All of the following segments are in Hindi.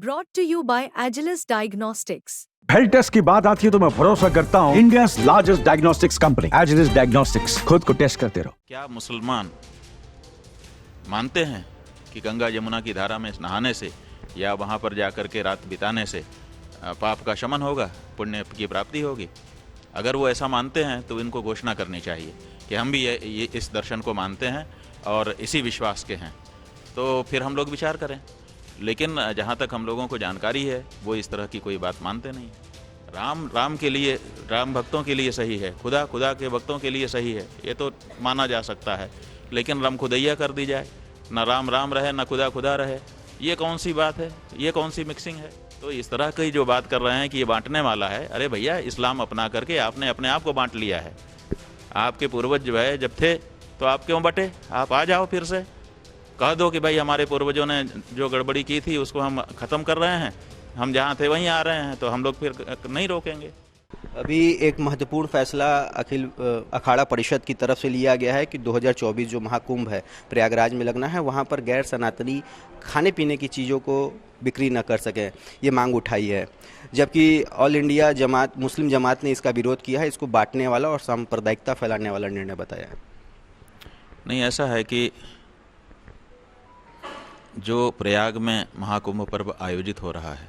Brought to you by Agilus Diagnostics. Health test की बात आती है तो मैं भरोसा करता हूँ India largest diagnostics company Agilus diagnostics. खुद को टेस्ट करते रहो। क्या मुसलमान मानते हैं कि गंगा यमुना की धारा में नहाने से या वहाँ पर जाकर के रात बिताने से पाप का शमन होगा, पुण्य की प्राप्ति होगी? अगर वो ऐसा मानते हैं तो इनको घोषणा करनी चाहिए कि हम भी ये इस दर्शन को मानते हैं और इसी विश्वास के हैं, तो फिर हम लोग विचार करें। लेकिन जहाँ तक हम लोगों को जानकारी है वो इस तरह की कोई बात मानते नहीं। राम के लिए, राम भक्तों के लिए सही है, खुदा के भक्तों के लिए सही है, ये तो माना जा सकता है। लेकिन राम खुदैया कर दी जाए, ना राम रहे ना खुदा रहे, ये कौन सी बात है? ये कौन सी मिक्सिंग है? तो इस तरह की जो बात कर रहे हैं कि ये बांटने वाला है, अरे भैया इस्लाम अपना करके आपने अपने आप को बांट लिया है। आपके पूर्वज जो है जब थे तो आप क्यों बटे? आप आ जाओ, फिर से कह दो कि भाई हमारे पूर्वजों ने जो गड़बड़ी की थी उसको हम ख़त्म कर रहे हैं, हम जहाँ थे वहीं आ रहे हैं, तो हम लोग फिर नहीं रोकेंगे। अभी एक महत्वपूर्ण फैसला अखिल अखाड़ा परिषद की तरफ से लिया गया है कि 2024 जो महाकुंभ है प्रयागराज में लगना है, वहाँ पर गैर सनातनी खाने पीने की चीज़ों को बिक्री न कर सकें, ये मांग उठाई है। जबकि ऑल इंडिया जमात मुस्लिम जमात ने इसका विरोध किया है, इसको बांटने वाला और सांप्रदायिकता फैलाने वाला निर्णय बताया है। नहीं, ऐसा है कि जो प्रयाग में महाकुंभ पर्व आयोजित हो रहा है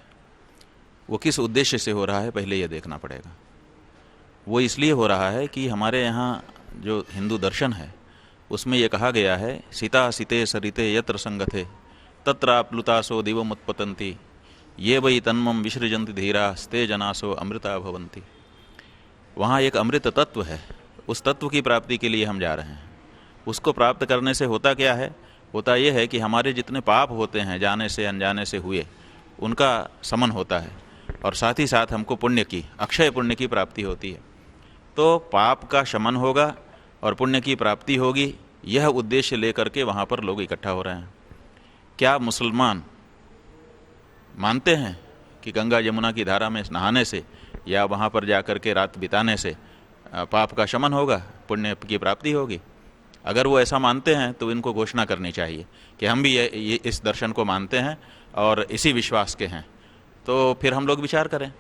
वो किस उद्देश्य से हो रहा है पहले ये देखना पड़ेगा। वो इसलिए हो रहा है कि हमारे यहाँ जो हिंदू दर्शन है उसमें ये कहा गया है, सीता सीते सरिते यत्र संगथे तत्राप्लुतासो दिवमुत्पतन्ति ये वै तन्मम विसृजन्ति धीरा स्ते जनासो अमृता भवन्ति। वहाँ एक अमृत तत्व है, उस तत्व की प्राप्ति के लिए हम जा रहे हैं। उसको प्राप्त करने से होता क्या है? होता यह है कि हमारे जितने पाप होते हैं जाने से अनजाने से हुए, उनका समन होता है और साथ ही साथ हमको पुण्य की, अक्षय पुण्य की प्राप्ति होती है। तो पाप का शमन होगा और पुण्य की प्राप्ति होगी, यह उद्देश्य लेकर के वहाँ पर लोग इकट्ठा हो रहे हैं। क्या मुसलमान मानते हैं कि गंगा यमुना की धारा में नहाने से या वहाँ पर जा कर के रात बिताने से पाप का शमन होगा, पुण्य की प्राप्ति होगी? अगर वो ऐसा मानते हैं तो इनको घोषणा करनी चाहिए कि हम भी ये इस दर्शन को मानते हैं और इसी विश्वास के हैं, तो फिर हम लोग विचार करें।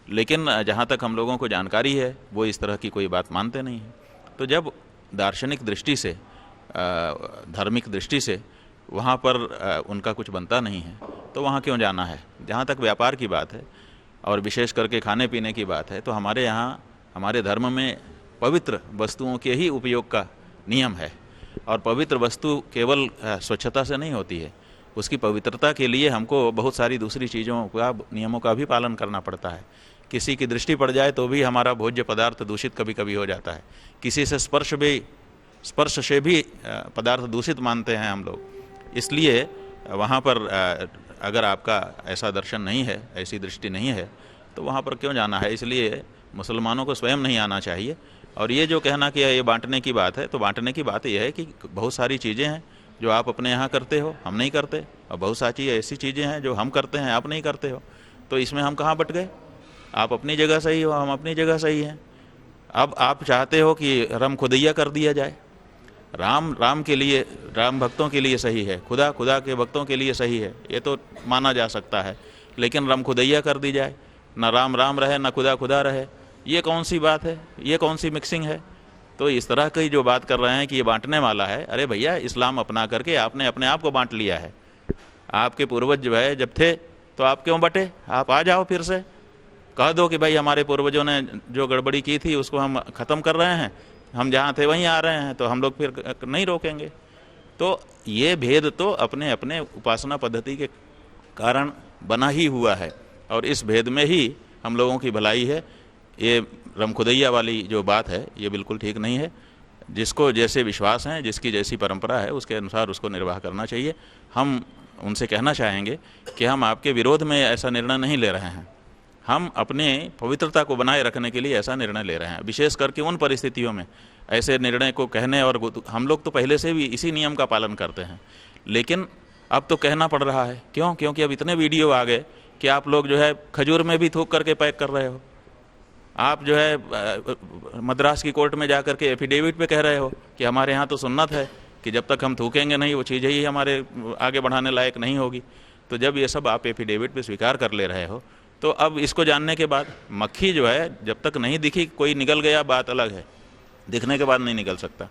लेकिन जहाँ तक हम लोगों को जानकारी है वो इस तरह की कोई बात मानते नहीं हैं। तो जब दार्शनिक दृष्टि से, धार्मिक दृष्टि से वहाँ पर उनका कुछ बनता नहीं है तो वहाँ क्यों जाना है? जहाँ तक व्यापार की बात है और विशेष करके खाने पीने की बात है, तो हमारे यहाँ, हमारे धर्म में पवित्र वस्तुओं के ही उपयोग का नियम है। और पवित्र वस्तु केवल स्वच्छता से नहीं होती है, उसकी पवित्रता के लिए हमको बहुत सारी दूसरी चीज़ों का, नियमों का भी पालन करना पड़ता है। किसी की दृष्टि पड़ जाए तो भी हमारा भोज्य पदार्थ दूषित कभी कभी हो जाता है। किसी से स्पर्श से भी पदार्थ दूषित मानते हैं हम लोग। इसलिए वहाँ पर अगर आपका ऐसा दर्शन नहीं है, ऐसी दृष्टि नहीं है, तो वहाँ पर क्यों जाना है? इसलिए मुसलमानों को स्वयं नहीं आना चाहिए। और ये जो कहना कि ये बांटने की बात है, तो बांटने की बात यह है कि बहुत सारी चीज़ें हैं जो आप अपने यहाँ करते हो, हम नहीं करते, और बहुत सारी ऐसी चीज़ें हैं जो हम करते हैं, आप नहीं करते हो। तो इसमें हम कहाँ बट गए? आप अपनी जगह सही हो, हम अपनी जगह सही हैं। अब आप चाहते हो कि राम खुदैया कर दिया जाए। राम के लिए, राम भक्तों के लिए सही है, खुदा के भक्तों के लिए सही है, ये तो माना जा सकता है। लेकिन राम खुदैया कर दी जाए, ना राम रहे ना खुदा रहे, ये कौन सी बात है? ये कौन सी मिक्सिंग है? तो इस तरह की जो बात कर रहे हैं कि ये बांटने वाला है, अरे भैया इस्लाम अपना करके आपने अपने आप को बांट लिया है। आपके पूर्वज जो है जब थे तो आप क्यों बटे? आप आ जाओ, फिर से कह दो कि भाई हमारे पूर्वजों ने जो गड़बड़ी की थी उसको हम ख़त्म कर रहे हैं, हम जहाँ थे वहीं आ रहे हैं, तो हम लोग फिर नहीं रोकेंगे। तो ये भेद तो अपने अपने उपासना पद्धति के कारण बना ही हुआ है और इस भेद में ही हम लोगों की भलाई है। ये रमखुदैया वाली जो बात है ये बिल्कुल ठीक नहीं है। जिसको जैसे विश्वास हैं, जिसकी जैसी परंपरा है, उसके अनुसार उसको निर्वाह करना चाहिए। हम उनसे कहना चाहेंगे कि हम आपके विरोध में ऐसा निर्णय नहीं ले रहे हैं, हम अपने पवित्रता को बनाए रखने के लिए ऐसा निर्णय ले रहे हैं। विशेष करके उन परिस्थितियों में ऐसे निर्णय को कहने, और हम लोग तो पहले से भी इसी नियम का पालन करते हैं, लेकिन अब तो कहना पड़ रहा है। क्यों? क्योंकि अब इतने वीडियो आ गए कि आप लोग जो है खजूर में भी थूक करके पैक कर रहे हो। आप जो है मद्रास की कोर्ट में जा कर के एफिडेविट पे कह रहे हो कि हमारे यहाँ तो सुन्नत है कि जब तक हम थूकेंगे नहीं वो चीज़ ही हमारे आगे बढ़ाने लायक नहीं होगी। तो जब ये सब आप एफिडेविट पे स्वीकार कर ले रहे हो, तो अब इसको जानने के बाद मक्खी जो है जब तक नहीं दिखी, कोई निकल गया बात अलग है, दिखने के बाद नहीं निकल सकता।